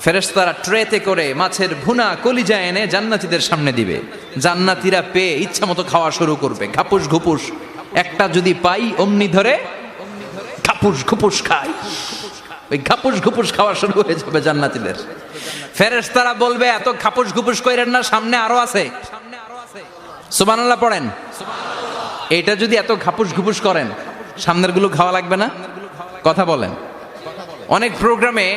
ফেরেশতারা ট্রেতে করে মাছের ভুনা কলিজা এনে জান্নাতীদের সামনে দিবে। জান্নাতীরা পেয়ে ইচ্ছা মতো খাওয়া শুরু করবে, ঘাপুস ঘুপুস। একটা যদি পাই অমনি ধরে ঘাপুস ঘুপুস খাই। ওই ঘাপুস ঘুপুস খাওয়া শুরু হয়ে যাবে জান্নাতীদের। ফেরেশতারা বলবে এত ঘাপুস ঘুপুস কইরেন না, সামনে আরো আছে। সুবহানাল্লাহ পড়েন। এটা যদি এত ঘাপুস ঘুপুস করেন, সামনের গুলো খাওয়া লাগবে না? কথা বলেন। অনেক প্রোগ্রামে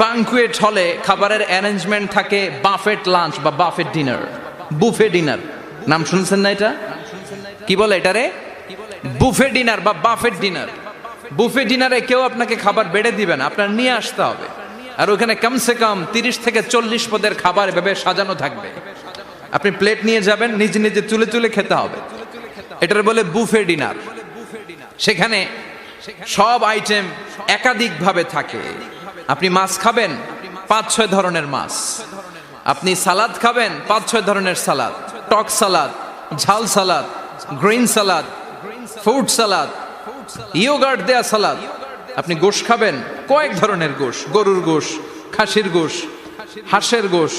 বাঙ্কুয়েট হলে খাবারের অ্যারেঞ্জমেন্ট থাকে বাফেট লাঞ্চ বা বাফেট ডিনার, বুফে ডিনার। নাম শুনছেন না এটা? কি বলে এটারে? বুফে ডিনার বা বাফেট ডিনার। বুফে ডিনারে কেউ আপনাকে খাবার বেড়ে দিবে না, আপনার নিয়ে আসতে হবে। আর ওখানে কমসে কম 30 থেকে 40 পদের খাবার এভাবে সাজানো থাকবে। আপনি প্লেট নিয়ে যাবেন, নিজে নিজে তুলে তুলে খেতে হবে। এটার বলে বুফে ডিনার। সেখানে সব আইটেম একাধিক ভাবে থাকে। আপনি মাছ খাবেন, 5-6 ধরনের মাছ। আপনি সালাদ খাবেন, 5-6 ধরনের সালাদ, টক সালাদ, ঝাল salad, green salad, fruit salad, yogurt দেয়া সালাদ। আপনি গোশ খাবেন, কয়েক ধরনের গোশ, গরুর গোশ, খাসির গোশ, হাঁসের গোশ,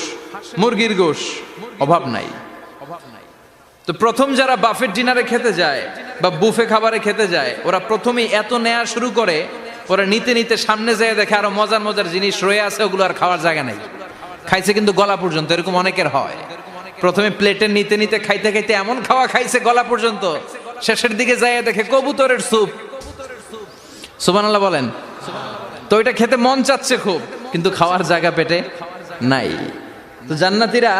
মুরগির গোশ, অভাব নাই। তো প্রথম যারা বাফেট ডিনারে খেতে যায় বা বুফে খাবারে খেতে যায়, ওরা প্রথমেই এত নেয়া শুরু করে, ওরা নিতে নিতে সামনে যেয়ে দেখে আরো মজার মজার জিনিস রয়ে আছে, ওগুলো আর খাওয়ার জায়গা নেই। খাইছে কিন্তু গলা পর্যন্ত, এরকম অনেকের হয়। প্রথমে প্লেটে নিতে নিতে খাইতে খাইতে এমন খাওয়া খাইছে গলা পর্যন্ত, শেষের দিকে যায় দেখে কবুতরের স্যুপ। সুবহানাল্লাহ বলেন। তো এটা খেতে মন চাচ্ছে খুব, কিন্তু খাওয়ার জায়গা পেটে নাই। তো জান্নাতীরা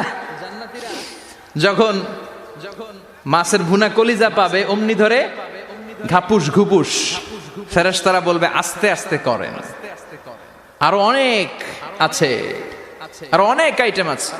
যখন মাছের ভুনা কলিজা পাবে, অমনি ধরে ঘাপুস ঘুপুস। ফেরেশতারা বলবে আস্তে আস্তে করেন, আরো অনেক আছে, আরো অনেক আইটেম আছে।